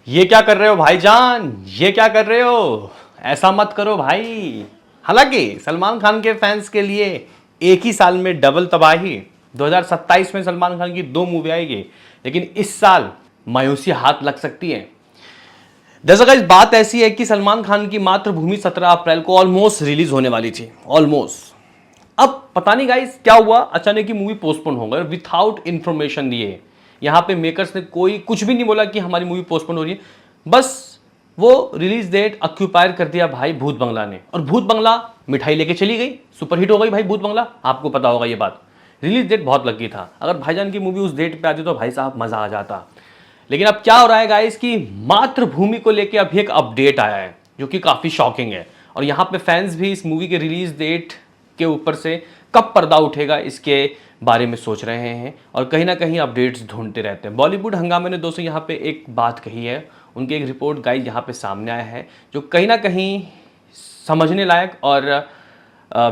ये क्या कर रहे हो भाईजान, ये क्या कर रहे हो? ऐसा मत करो भाई। हालांकि सलमान खान के फैंस के लिए एक ही साल में डबल तबाही। 2027 में सलमान खान की 2 मूवी आएगी, लेकिन इस साल मायूसी हाथ लग सकती है। दरअसल गाइस बात ऐसी है कि सलमान खान की मातृभूमि 17 अप्रैल को ऑलमोस्ट रिलीज होने वाली थी, ऑलमोस्ट। अब पता नहीं गाइस क्या हुआ, अचानक की मूवी पोस्टपोन हो गई विथआउट इन्फॉर्मेशन दिए। यहां पे मेकर्स ने कोई कुछ भी नहीं बोला कि हमारी मूवी पोस्टपोन हो रही है, बस वो रिलीज डेट ऑक्यूपायर कर दिया भाई भूत बंगला ने। और भूत बंगला मिठाई लेके चली गई, सुपरहिट हो गई भाई भूत बंगला। आपको पता होगा ये बात। रिलीज डेट बहुत लगी था, अगर भाईजान की मूवी उस डेट पे आती तो भाई साहब मजा आ जाता। लेकिन अब क्या हो रहा है गाइस कि मातृभूमि को लेके अभी एक अपडेट आया है जो कि काफी शॉकिंग है। और यहाँ पे फैंस भी इस मूवी के रिलीज डेट के ऊपर से कब पर्दा उठेगा इसके बारे में सोच रहे हैं और कहीं ना कहीं अपडेट्स ढूंढते रहते हैं। बॉलीवुड हंगामे ने दोस्तों यहाँ पे एक बात कही है, उनकी एक रिपोर्ट गाइस यहाँ पे सामने आया है जो कहीं ना कहीं समझने लायक और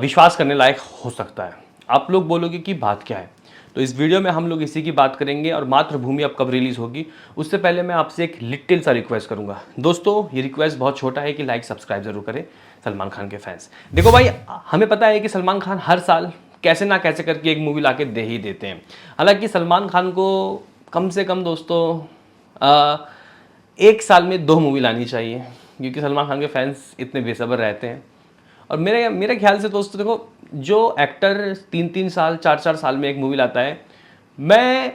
विश्वास करने लायक हो सकता है। आप लोग बोलोगे कि बात क्या है, तो इस वीडियो में हम लोग इसी की बात करेंगे। और मातृभूमि अब कब रिलीज होगी उससे पहले मैं आपसे एक लिटिल सा रिक्वेस्ट करूंगा। दोस्तों ये रिक्वेस्ट बहुत छोटा है कि लाइक सब्सक्राइब जरूर करें सलमान खान के फैंस। देखो भाई, हमें पता है कि सलमान खान हर साल कैसे ना कैसे करके एक मूवी लाके दे ही देते हैं। हालांकि सलमान खान को कम से कम दोस्तों एक साल में 2 मूवी लानी चाहिए, क्योंकि सलमान खान के फैंस इतने बेसब्र रहते हैं। और मेरे ख्याल से दोस्तों देखो, जो एक्टर 3-3 साल 4-4 साल में एक मूवी लाता है, मैं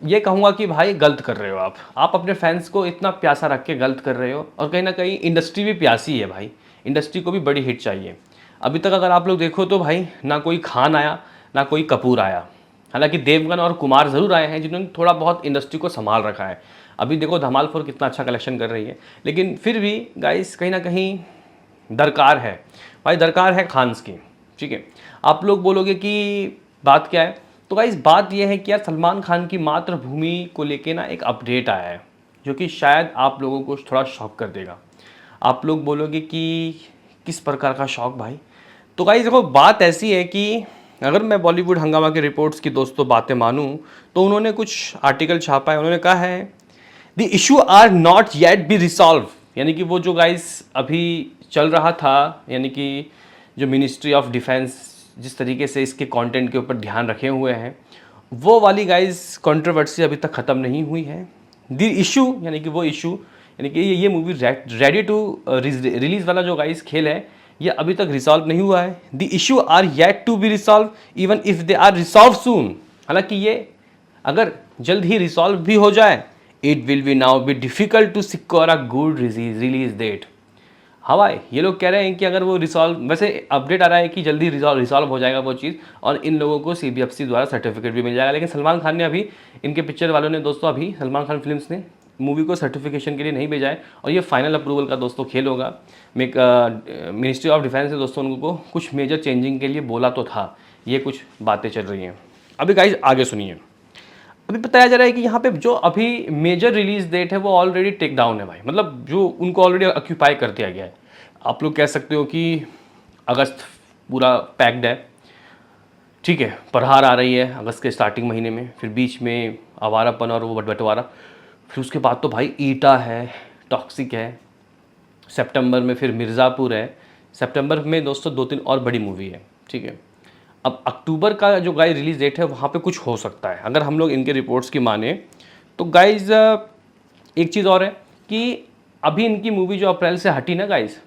ये कहूँगा कि भाई गलत कर रहे हो आप अपने फैंस को इतना प्यासा रख के गलत कर रहे हो। और कहीं ना कहीं इंडस्ट्री भी प्यासी है भाई, इंडस्ट्री को भी बड़ी हिट चाहिए। अभी तक अगर आप लोग देखो तो भाई ना कोई खान आया ना कोई कपूर आया। हालांकि देवगन और कुमार ज़रूर आए हैं जिन्होंने थोड़ा बहुत इंडस्ट्री को संभाल रखा है। अभी देखो धमाल 4 कितना अच्छा कलेक्शन कर रही है, लेकिन फिर भी गाइस कहीं ना कहीं दरकार है भाई, दरकार है खान्स की। ठीक है, आप लोग बोलोगे कि बात क्या है, तो गाइस बात यह है कि यार सलमान खान की मातृभूमि को लेके ना एक अपडेट आया है जो कि शायद आप लोगों को थोड़ा शॉक कर देगा। आप लोग बोलोगे कि किस प्रकार का शॉक भाई, तो गाइस देखो बात ऐसी है कि अगर मैं बॉलीवुड हंगामा के रिपोर्ट्स की दोस्तों बातें मानूं तो उन्होंने कुछ आर्टिकल छापा है। उन्होंने कहा है the issue are not yet be resolve, यानी कि वो जो गाइस अभी चल रहा था, यानी कि जो मिनिस्ट्री ऑफ डिफेंस जिस तरीके से इसके कंटेंट के ऊपर ध्यान रखे हुए हैं, वो वाली गाइस कंट्रोवर्सी अभी तक ख़त्म नहीं हुई है। द इशू यानी कि वो इशू, यानी कि ये मूवी रेडी टू रिलीज वाला जो गाइस खेल है, ये अभी तक रिसॉल्व नहीं हुआ है। The issue are yet to be resolve even if they are resolve soon. हालांकि ये अगर जल्द ही रिसॉल्व भी हो जाए, it will be now be difficult to secure a good release date. हाँ भाई, ये लोग कह रहे हैं कि अगर वो रिसॉल्व, वैसे अपडेट आ रहा है कि जल्दी रिसॉल्व हो जाएगा वो चीज़ और इन लोगों को CBFC द्वारा सर्टिफिकेट भी मिल जाएगा। लेकिन सलमान खान ने अभी, इनके पिक्चर वालों ने दोस्तों अभी सलमान खान फिल्म्स ने मूवी को सर्टिफिकेशन के लिए नहीं भेजा है और ये फाइनल अप्रूवल का दोस्तों खेल होगा। मिनिस्ट्री ऑफ डिफेंस ने दोस्तों उनको कुछ मेजर चेंजिंग के लिए बोला तो था, ये कुछ बातें चल रही हैं। अभी गाइस आगे सुनिए, अभी बताया जा रहा है कि यहाँ पे जो अभी मेजर रिलीज डेट है वो ऑलरेडी टेक डाउन है भाई, मतलब जो उनको ऑलरेडी ऑक्यूपाई कर दिया गया है। आप लोग कह सकते हो कि अगस्त पूरा पैक्ड है, ठीक है, प्रहार आ रही है अगस्त के स्टार्टिंग महीने में, फिर बीच में आवारापन और वो बंटवारा, फिर उसके बाद तो भाई ईटा है, टॉक्सिक है, सितंबर में फिर मिर्ज़ापुर है, सितंबर में दोस्तों 2-3 और बड़ी मूवी है। ठीक है, अब अक्टूबर का जो गाइस रिलीज डेट है वहाँ पे कुछ हो सकता है अगर हम लोग इनके रिपोर्ट्स की माने तो। गाइस एक चीज़ और है कि अभी इनकी मूवी जो अप्रैल से हटी ना गाइस,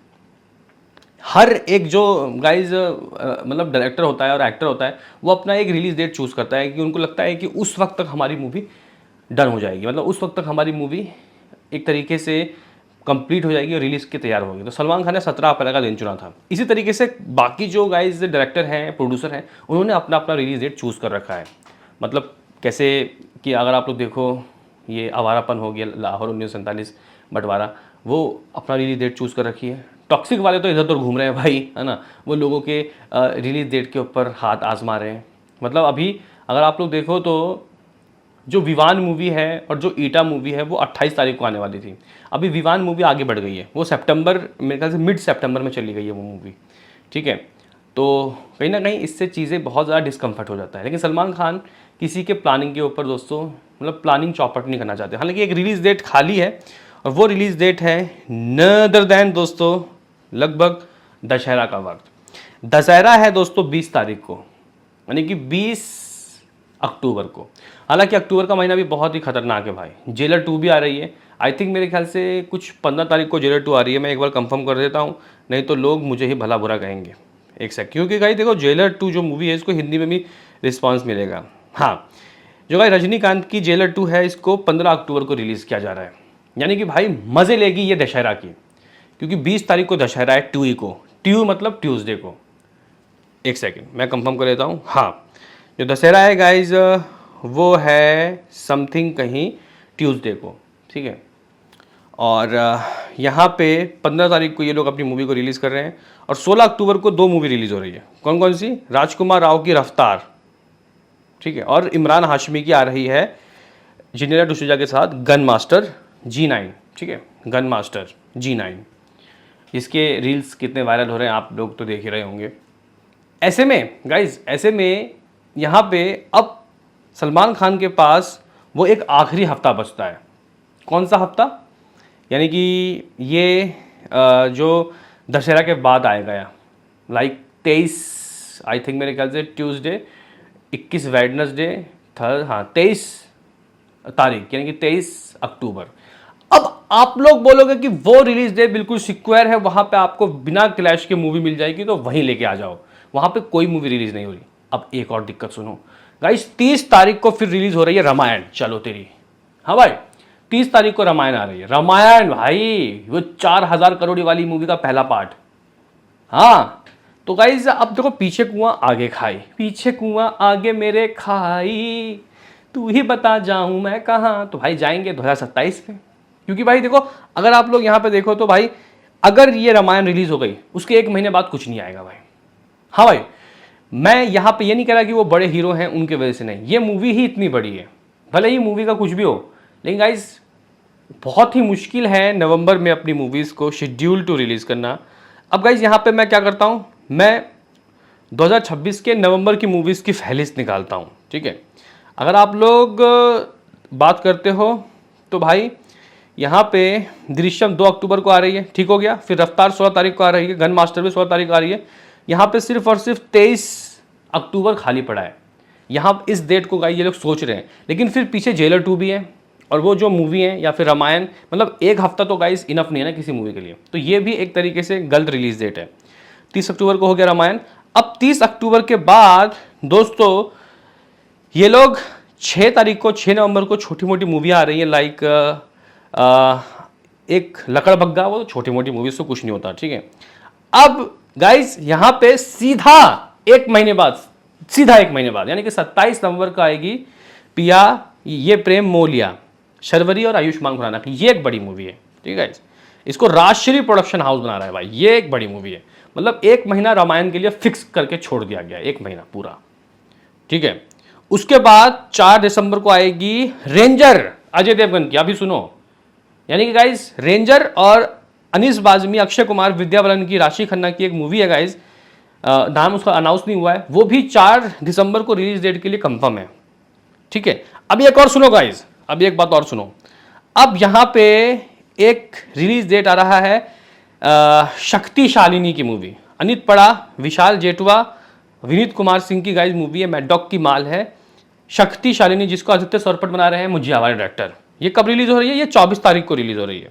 हर एक जो गाइस मतलब डायरेक्टर होता है और एक्टर होता है वो अपना एक रिलीज डेट चूज़ करता है कि उनको लगता है कि उस वक्त तक हमारी मूवी डन हो जाएगी, मतलब उस वक्त तक हमारी मूवी एक तरीके से कंप्लीट हो जाएगी और रिलीज़ के तैयार होगी। तो सलमान खान ने 17 अप्रैल का दिन चुना था। इसी तरीके से बाकी जो गाइज डायरेक्टर हैं, प्रोड्यूसर हैं, उन्होंने अपना अपना रिलीज डेट चूज़ कर रखा है। मतलब कैसे कि अगर आप लोग देखो ये आवारापन हो गया, लाहौर 1947 बंटवारा, वो अपना रिलीज डेट चूज़ कर रखी है। टॉक्सिक वाले तो इधर उधर घूम रहे हैं भाई, है ना, वो लोगों के रिलीज डेट के ऊपर हाथ आजमा रहे हैं। मतलब अभी अगर आप लोग देखो तो जो विवान मूवी है और जो ईटा मूवी है वो 28 तारीख को आने वाली थी, अभी विवान मूवी आगे बढ़ गई है, वो सितंबर, मेरे ख्याल से मिड सितंबर में चली गई है वो मूवी। ठीक है, तो कहीं ना कहीं इससे चीज़ें बहुत ज़्यादा डिस्कम्फर्ट हो जाता है। लेकिन सलमान खान किसी के प्लानिंग के ऊपर दोस्तों मतलब प्लानिंग चौपट नहीं करना चाहते। हालांकि एक रिलीज़ डेट खाली है और वो रिलीज़ डेट है नदर दैन दोस्तों लगभग दशहरा का वक्त। दशहरा है दोस्तों 20 तारीख को, यानी कि 20 अक्टूबर को। हालांकि अक्टूबर का महीना भी बहुत ही खतरनाक है भाई। जेलर 2 भी आ रही है। आई थिंक मेरे ख्याल से कुछ 15 तारीख को जेलर 2 आ रही है। मैं एक बार कंफर्म कर देता हूँ, नहीं तो लोग मुझे ही भला बुरा कहेंगे। एक सेकंड, क्योंकि भाई देखो जेलर 2 जो मूवी है इसको हिंदी में भी रिस्पॉन्स मिलेगा। हाँ, जो भाई रजनीकांत की जेलर 2 है इसको 15 अक्टूबर को रिलीज़ किया जा रहा है, यानी कि भाई मज़े लेगी ये दशहरा की, क्योंकि 20 तारीख को दशहरा है ट्यूई को। ट्यू मतलब ट्यूसडे को। एक सेकंड मैं कंफर्म कर लेता हूँ। हाँ, जो दशहरा है गाइज वो है समथिंग कहीं ट्यूसडे को, ठीक है। और यहाँ पे 15 तारीख को ये लोग अपनी मूवी को रिलीज़ कर रहे हैं और 16 अक्टूबर को 2 मूवी रिलीज़ हो रही है। कौन कौन सी? राजकुमार राव की रफ्तार, ठीक है, और इमरान हाशमी की आ रही है जिनेरा डिसूजा के साथ गन मास्टर G9, ठीक है, गन मास्टर G9। इसके रील्स कितने वायरल हो रहे हैं आप लोग तो देख ही रहे होंगे। ऐसे में गाइज, ऐसे में यहाँ पे अब सलमान खान के पास वो एक आखिरी हफ्ता बचता है। कौन सा हफ्ता? यानी कि ये जो दशहरा के बाद आएगा, लाइक 23 आई थिंक मेरे ख्याल से ट्यूसडे, 21 वेडनेसडे, थर्ड, हाँ 23 तारीख यानी कि 23 अक्टूबर। अब आप लोग बोलोगे कि वो रिलीज डे बिल्कुल सिक्योर है, वहां पे आपको बिना क्लैश के मूवी मिल जाएगी तो वहीं लेके आ जाओ। वहां पे कोई मूवी रिलीज नहीं हो रही। अब एक और दिक्कत सुनो गाइस, 30 तारीख को फिर रिलीज हो रही है रामायण। चलो तेरी, हाँ भाई 30 तारीख को रामायण आ रही है। रामायण भाई वो 4000 करोड़ वाली मूवी का पहला पार्ट। हाँ तो गाइज अब देखो, पीछे कुआं आगे खाई, पीछे कुआं आगे मेरे खाई, तू ही बता जाऊं मैं कहाँ। तो भाई जाएंगे 2027 में, क्योंकि भाई देखो अगर आप लोग यहाँ पे देखो तो भाई अगर ये रामायण रिलीज हो गई उसके 1 महीने बाद कुछ नहीं आएगा भाई। हाँ भाई, मैं यहाँ पे ये नहीं कह रहा कि वो बड़े हीरो हैं उनके वजह से नहीं, ये मूवी ही इतनी बड़ी है, भले ही मूवी का कुछ भी हो, लेकिन गाइज बहुत ही मुश्किल है नवंबर में अपनी मूवीज़ को शेड्यूल टू रिलीज़ करना। अब गाइज यहाँ पे मैं क्या करता हूँ, मैं 2026 के नवंबर की मूवीज़ की फहरिस्त निकालता हूँ, ठीक है। अगर आप लोग बात करते हो तो भाई यहाँ पे दृश्यम 2 अक्टूबर को आ रही है, ठीक हो गया। फिर रफ्तार 16 तारीख को आ रही है, गन मास्टर भी 16 तारीख को आ रही है। यहाँ पे सिर्फ और सिर्फ 23 अक्टूबर खाली पड़ा है। यहाँ इस डेट को गाइस ये लोग सोच रहे हैं, लेकिन फिर पीछे जेलर 2 भी है और वो जो मूवी है या फिर रामायण, मतलब एक हफ्ता तो गाइस इनफ नहीं है ना किसी मूवी के लिए। तो ये भी एक तरीके से गलत रिलीज डेट है। 30 अक्टूबर को हो गया रामायण। अब 30 अक्टूबर के बाद दोस्तों ये लोग 6 तारीख को, 6 नवंबर को छोटी मोटी मूवी आ रही है, लाइक एक लकड़ बग्गा, वो छोटी मोटी मूवीज तो कुछ नहीं होता, ठीक है। अब गाइस यहाँ पे सीधा 1 महीने बाद, सीधा 1 महीने बाद यानी कि 27 नवंबर को आएगी पिया ये प्रेम मोलिया, शर्वरी और आयुष्मान खुराना की। ये एक बड़ी मूवी है, ठीक है। इसको राजश्री प्रोडक्शन हाउस बना रहा है भाई। ये एक बड़ी मूवी है, मतलब 1 महीना रामायण के लिए फिक्स करके छोड़ दिया गया, 1 महीना पूरा, ठीक है। उसके बाद 4 दिसंबर को आएगी रेंजर अजय देवगन की। अभी सुनो, यानी कि गाइज रेंजर और अनीस बाज़मी, अक्षय कुमार, विद्या बालन की, राशि खन्ना की एक मूवी है गाइज, नाम उसका अनाउंस नहीं हुआ है, वो भी 4 दिसंबर को रिलीज डेट के लिए कंफर्म है, ठीक है। अब एक और सुनो गाइज, अब एक बात और सुनो। अब यहाँ पे एक रिलीज डेट आ रहा है शक्ति शालिनी की मूवी, अनित पड़ा, विशाल जेठवा, विनीत कुमार सिंह की गाइज मूवी है, मैडॉक की माल है शक्ति शालिनी, जिसको आदित्य सरपट बना रहे हैं मुझे हमारे डायरेक्टर। ये कब रिलीज हो रही है? ये 24 तारीख को रिलीज हो रही है।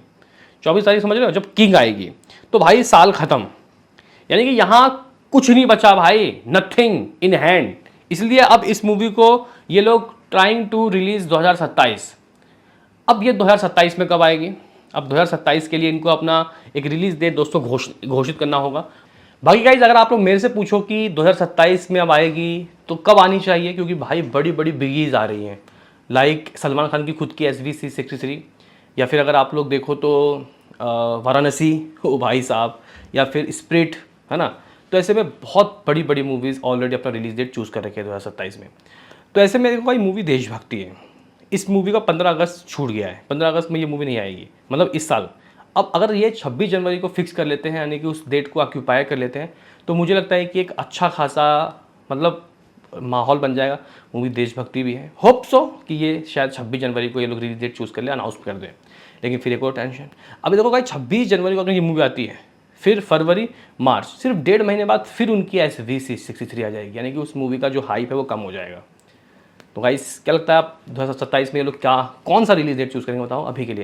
24 तारीख समझ रहे हो, जब किंग आएगी। तो भाई साल खत्म, यानी कि यहाँ कुछ नहीं बचा भाई, नथिंग इन हैंड। इसलिए अब इस मूवी को ये लोग ट्राइंग टू रिलीज 2027। अब ये 2027 में कब आएगी? अब 2027 के लिए इनको अपना एक रिलीज डेट दोस्तों घोषित करना होगा। बाकी गाइज अगर आप लोग मेरे से पूछो कि 2027 में अब आएगी तो कब आनी चाहिए, क्योंकि भाई बड़ी बड़ी बिगीज आ रही हैं, लाइक सलमान खान की खुद की SVC 63, या फिर अगर आप लोग देखो तो वाराणसी, ओ भाई साहब, या फिर स्प्रिट, है ना। तो ऐसे में बहुत बड़ी बड़ी मूवीज़ ऑलरेडी अपना रिलीज डेट चूज़ कर रखे हैं 2027 में। तो ऐसे में देखो भाई मूवी देशभक्ति है, इस मूवी का 15 अगस्त छूट गया है, 15 अगस्त में ये मूवी नहीं आएगी, मतलब इस साल। अब अगर ये 26 जनवरी को फिक्स कर लेते हैं, यानी कि उस डेट को ऑक्यूपाई कर लेते हैं, तो मुझे लगता है कि एक अच्छा खासा मतलब माहौल बन जाएगा। मूवी देशभक्ति भी है, होप सो कि ये शायद 26 जनवरी को ये लोग रिलीज डेट चूज़ कर ले, अनाउंस कर दें। लेकिन फिर एक और टेंशन, अभी देखो भाई 26 जनवरी को अपनी ये मूवी आती है, फिर फरवरी मार्च, सिर्फ 1.5 महीने बाद फिर उनकी SV63 आ जाएगी, यानी कि उस मूवी का जो हाइप है वो कम हो जाएगा। तो गाइस क्या लगता है आप 2027 में ये लोग क्या कौन सा रिलीज डेट चूज़ करेंगे बताओ? अभी के लिए